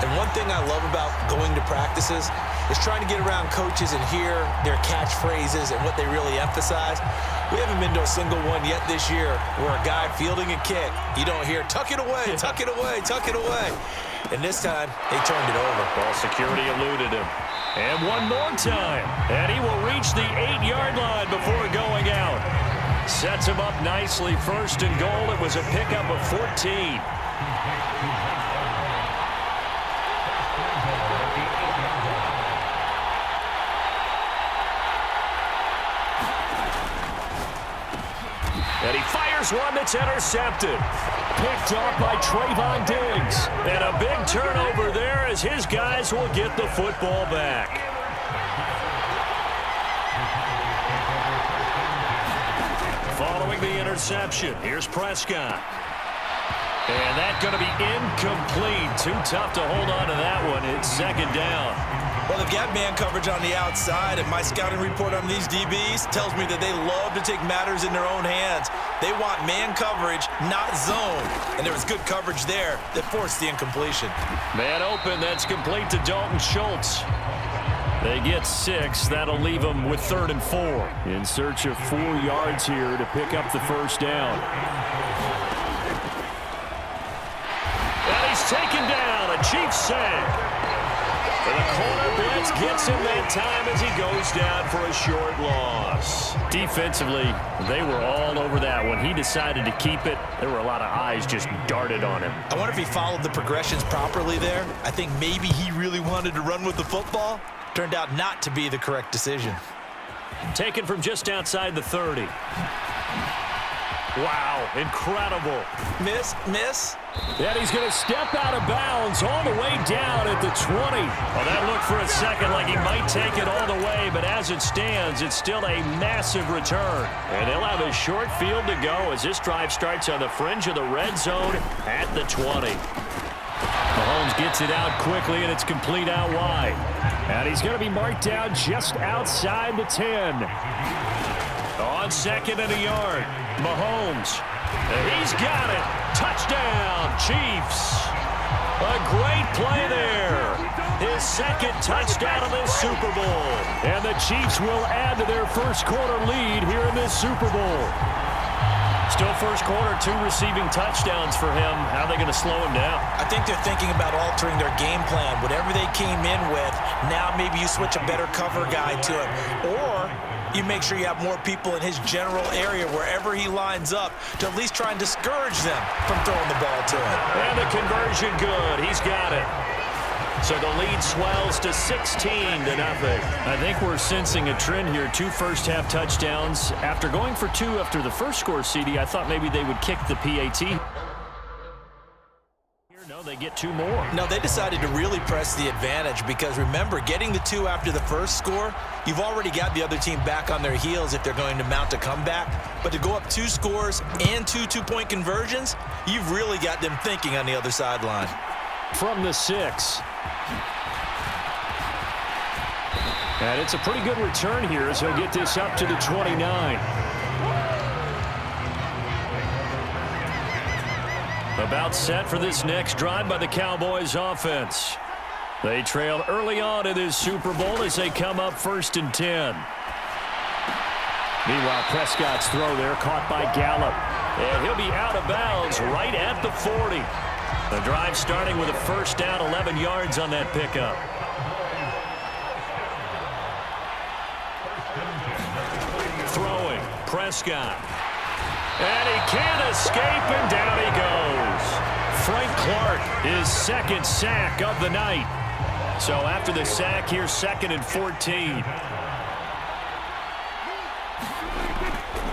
And one thing I love about going to practices is trying to get around coaches and hear their catchphrases and what they really emphasize. We haven't been to a single one yet this year where a guy fielding a kick, you don't hear, tuck it away, tuck it away, tuck it away. And this time, they turned it over. Ball security eluded him. And one more time. And he will reach the 8-yard line before going out. Sets him up nicely. First and goal. It was a pickup of 14. And he fires one that's intercepted. Picked off by Trayvon Diggs. And a big turnover there as his guys will get the football back. Following the interception, here's Prescott. And that's going to be incomplete. Too tough to hold on to that one. It's second down. Well, they've got man coverage on the outside, and my scouting report on these DBs tells me that they love to take matters in their own hands. They want man coverage, not zone. And there was good coverage there that forced the incompletion. Man open, that's complete to Dalton Schultz. They get 6. That'll leave them with 3rd and 4. In search of 4 yards here to pick up the first down. And he's taken down. A Chiefs sack. And the corner blitz gets him that time as he goes down for a short loss. Defensively, they were all over that. When he decided to keep it, there were a lot of eyes just darted on him. I wonder if he followed the progressions properly there. I think maybe he really wanted to run with the football. Turned out not to be the correct decision. Taken from just outside the 30. Wow, incredible. Miss. And he's going to step out of bounds all the way down at the 20. Well, that looked for a second like he might take it all the way, but as it stands, it's still a massive return. And they'll have a short field to go as this drive starts on the fringe of the red zone at the 20. Mahomes gets it out quickly, and it's complete out wide. And he's going to be marked down just outside the 10. On 2nd and a yard, Mahomes. He's got it. Touchdown, Chiefs. A great play there. His 2nd touchdown of this Super Bowl. And the Chiefs will add to their first quarter lead here in this Super Bowl. Still first quarter, 2 receiving touchdowns for him. How are they going to slow him down? I think they're thinking about altering their game plan. Whatever they came in with, now maybe you switch a better cover guy to it. Or you make sure you have more people in his general area wherever he lines up to at least try and discourage them from throwing the ball to him. And the conversion good. He's got it. So the lead swells to 16-0. I think we're sensing a trend here. 2 first-half touchdowns. After going for 2 after the first score, CD, I thought maybe they would kick the PAT. No, they get 2 more. No, they decided to really press the advantage because, remember, getting the 2 after the first score, you've already got the other team back on their heels if they're going to mount a comeback. But to go up 2 scores and 2 two-point conversions, you've really got them thinking on the other sideline. From the 6. And it's a pretty good return here as he'll get this up to the 29. About set for this next drive by the Cowboys offense. They trail early on in this Super Bowl as they come up 1st and 10. Meanwhile, Prescott's throw there caught by Gallup. And he'll be out of bounds right at the 40. The drive starting with a first down, 11 yards on that pickup. Throwing, Prescott. And he can't escape, and down he goes. Frank Clark, his 2nd sack of the night. So after the sack, here's 2nd and 14.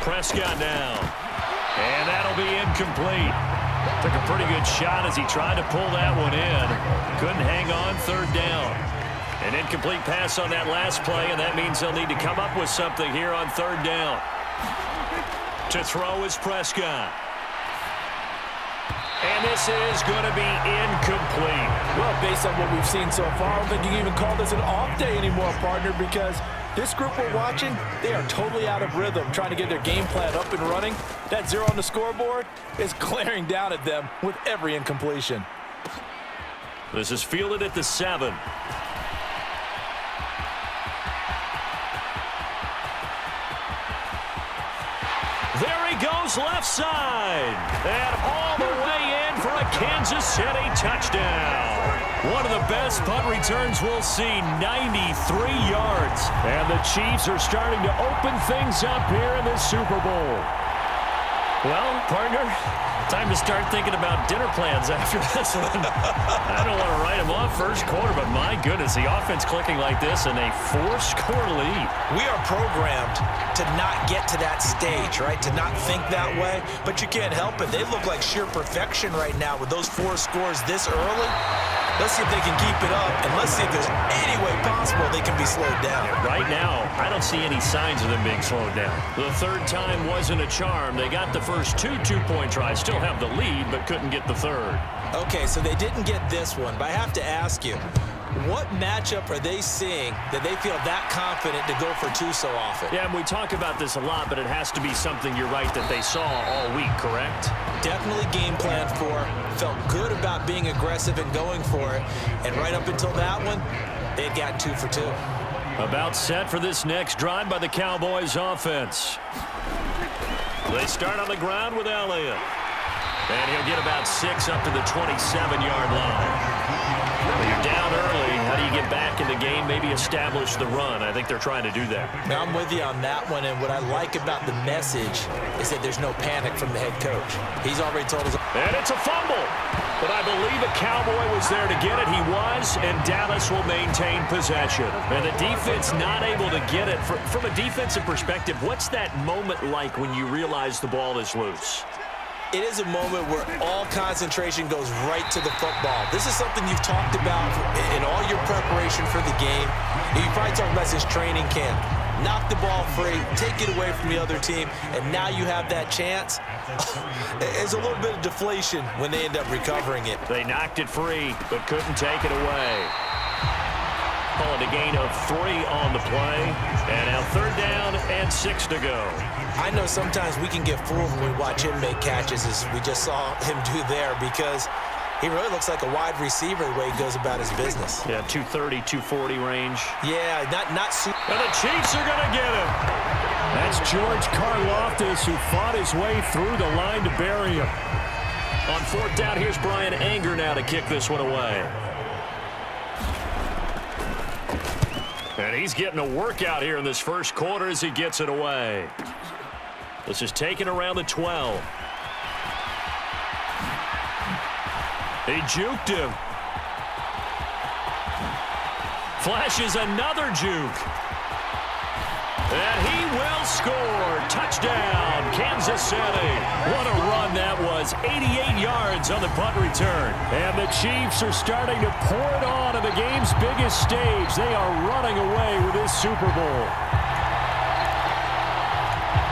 Prescott now. And that'll be incomplete. Took a pretty good shot as he tried to pull that one in. Couldn't hang on, 3rd down. An incomplete pass on that last play, and that means they'll need to come up with something here on 3rd down. To throw is Prescott. And this is going to be incomplete. Well, based on what we've seen so far, I don't think you can even call this an off day anymore, partner, because this group we're watching, they are totally out of rhythm, trying to get their game plan up and running. That 0 on the scoreboard is glaring down at them with every incompletion. This is fielded at the 7. There he goes left side. And all the way in for a Kansas City touchdown. One of the best punt returns we'll see, 93 yards. And the Chiefs are starting to open things up here in this Super Bowl. Well, partner, time to start thinking about dinner plans after this one. I don't want to write them off first quarter, but my goodness, the offense clicking like this and a 4-score lead. We are programmed to not get to that stage, right? To not think that way, but you can't help it. They look like sheer perfection right now with those 4 scores this early. Let's see if they can keep it up, and let's see if there's any way possible they can be slowed down. Right now, I don't see any signs of them being slowed down. The third time wasn't a charm. They got the first 2 two-point tries, still have the lead, but couldn't get the third. Okay, so they didn't get this one, but I have to ask you, what matchup are they seeing that they feel that confident to go for 2 so often? Yeah, and we talk about this a lot, but it has to be something, you're right, that they saw all week, correct? Definitely game planned for, felt good about being aggressive and going for it, and right up until that one, they had gotten 2 for 2. About set for this next drive by the Cowboys offense. They start on the ground with Elliott. And he'll get about 6 up to the 27-yard line. Well, you're down early. How do you get back in the game, maybe establish the run? I think they're trying to do that. Now, I'm with you on that one, and what I like about the message is that there's no panic from the head coach. He's already told us. And it's a fumble. But I believe a Cowboy was there to get it. He was, and Dallas will maintain possession. And the defense not able to get it. From a defensive perspective, what's that moment like when you realize the ball is loose? It is a moment where all concentration goes right to the football. This is something you've talked about in all your preparation for the game. You probably talked about this training camp. Knock the ball free, take it away from the other team, and now you have that chance. It's a little bit of deflation when they end up recovering it. They knocked it free, but couldn't take it away. Calling a gain of 3 on the play. And now 3rd down and 6 to go. I know sometimes we can get fooled when we watch him make catches, as we just saw him do there, because he really looks like a wide receiver the way he goes about his business. Yeah, 230, 240 range. Yeah, not super. And the Chiefs are going to get him. That's George Karlaftis, who fought his way through the line to bury him. On 4th down, here's Brian Anger now to kick this one away. And he's getting a workout here in this first quarter as he gets it away. This is taken around the 12. He juked him. Flashes another juke. And he will score. Touchdown, Kansas City. What a run that was. 88 yards on the punt return. And the Chiefs are starting to pour it on the game's biggest stage. They are running away with this Super Bowl.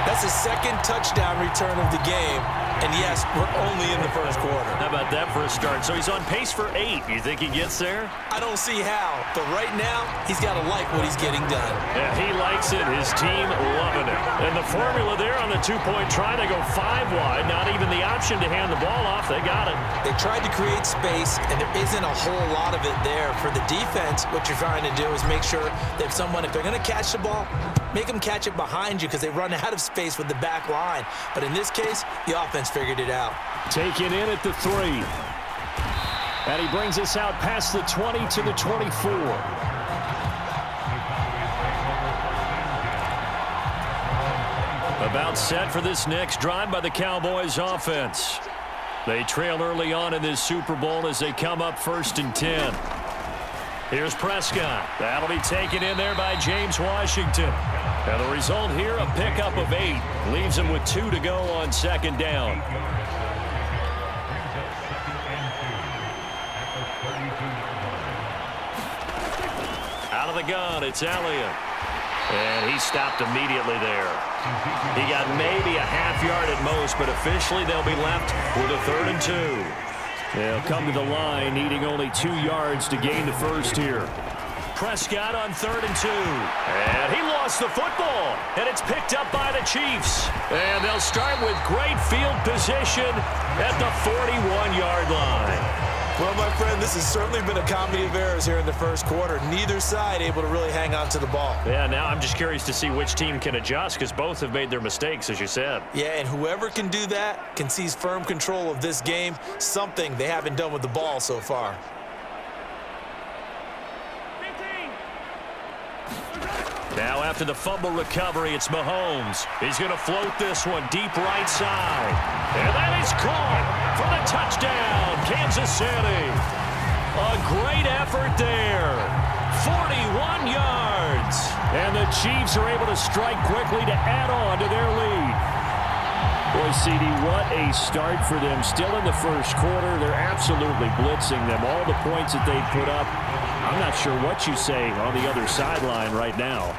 That's the 2nd touchdown return of the game. And yes, we're only in the first quarter. How about that for a start? So he's on pace for 8. You think he gets there? I don't see how, but right now, he's got to like what he's getting done. Yeah, he likes it. His team loving it. And the formula there on the 2-point try, they go 5 wide. Not even the option to hand the ball off. They got it. They tried to create space, and there isn't a whole lot of it there. For the defense, what you're trying to do is make sure that if they're going to catch the ball, make them catch it behind you because they run out of space with the back line. But in this case, the offense figured it out. Taken in at the 3. And he brings us out past the 20 to the 24. About set for this next drive by the Cowboys offense. They trail early on in this Super Bowl as they come up 1st and 10. Here's Prescott. That'll be taken in there by James Washington. And the result here, a pickup of 8. Leaves him with 2 to go on 2nd down. Out of the gun, it's Elliott. And he stopped immediately there. He got maybe a half yard at most, but officially they'll be left with a 3rd and 2. They'll come to the line, needing only 2 yards to gain the first here. Prescott on 3rd and 2. And he lost the football. And it's picked up by the Chiefs. And they'll start with great field position at the 41-yard line. Well, my friend, this has certainly been a comedy of errors here in the first quarter. Neither side able to really hang on to the ball. Yeah, now I'm just curious to see which team can adjust because both have made their mistakes, as you said. Yeah, and whoever can do that can seize firm control of this game, something they haven't done with the ball so far. Now after the fumble recovery, it's Mahomes. He's going to float this one deep right side. And that is caught for the touchdown, Kansas City. A great effort there. 41 yards. And the Chiefs are able to strike quickly to add on to their lead. Boy, CD, what a start for them. Still in the first quarter, they're absolutely blitzing them. All the points that they put up, I'm not sure what you say on the other sideline right now.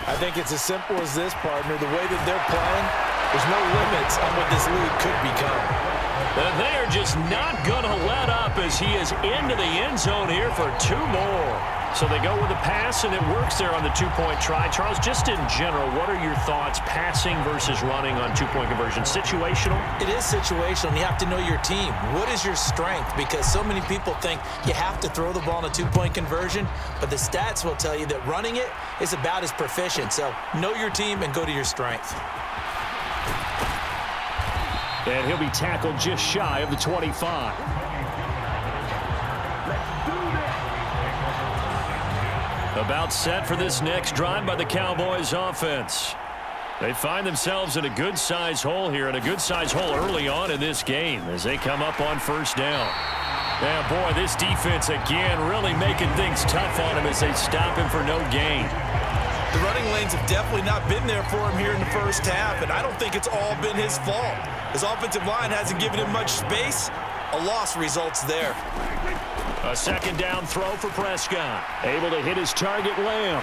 I think it's as simple as this, partner. The way that they're playing, there's no limits on what this lead could become. And they are just not going to let up as he is into the end zone here for 2 more. So they go with a pass, and it works there on the two-point try. Charles, just in general, what are your thoughts passing versus running on two-point conversion? Situational? It is situational, and you have to know your team. What is your strength? Because so many people think you have to throw the ball in a two-point conversion, but the stats will tell you that running it is about as proficient. So know your team and go to your strength. And he'll be tackled just shy of the 25. About set for this next drive by the Cowboys offense. They find themselves in a good-sized hole here, and a good-sized hole early on in this game as they come up on first down. And boy, this defense again really making things tough on him as they stop him for no gain. The running lanes have definitely not been there for him here in the first half, and I don't think it's all been his fault. His offensive line hasn't given him much space. A loss results there. A second down throw for Prescott. Able to hit his target, Lamb.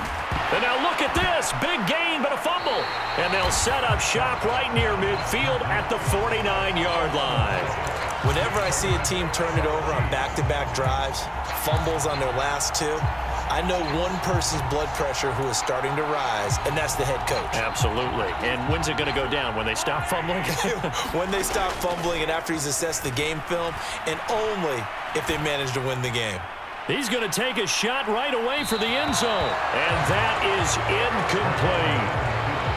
And now look at this. Big gain, but a fumble. And they'll set up shop right near midfield at the 49-yard line. Whenever I see a team turn it over on back-to-back drives, fumbles on their last two, I know one person's blood pressure who is starting to rise, and that's the head coach. Absolutely. And when's it going to go down? When they stop fumbling? When they stop fumbling and after he's assessed the game film, and only if they manage to win the game. He's going to take a shot right away for the end zone. And that is incomplete.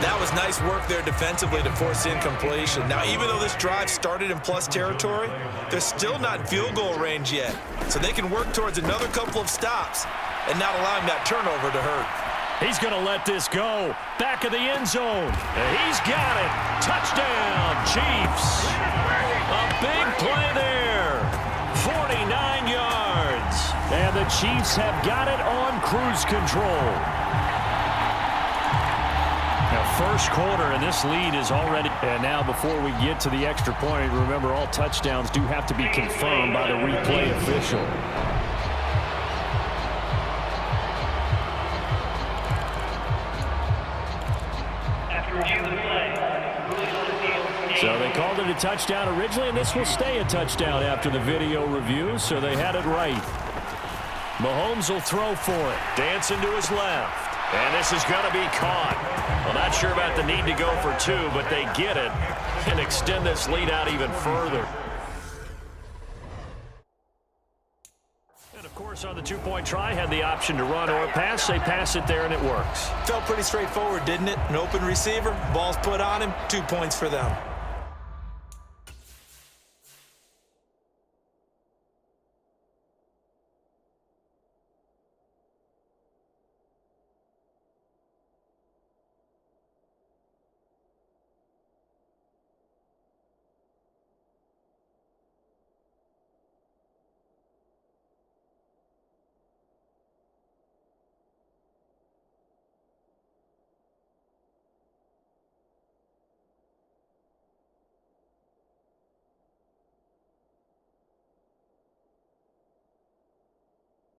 That was nice work there defensively to force incompletion. Now, even though this drive started in plus territory, they're still not in field goal range yet. So they can work towards another couple of stops and not allowing that turnover to hurt. He's going to let this go. Back of the end zone. And he's got it. Touchdown, Chiefs. A big play there. 49 yards. And the Chiefs have got it on cruise control. Now, first quarter, and this lead is already. And now, before we get to the extra point, remember all touchdowns do have to be confirmed by the replay official. So they called it a touchdown originally, and this will stay a touchdown after the video review, so they had it right. Mahomes will throw for it. Dancing to his left. And this is going to be caught. Well, not sure about the need to go for two, but they get it and extend this lead out even further. And, of course, on the two-point try, had the option to run or pass. They pass it there, and it works. Felt pretty straightforward, didn't it? An open receiver, ball's put on him, 2 points for them.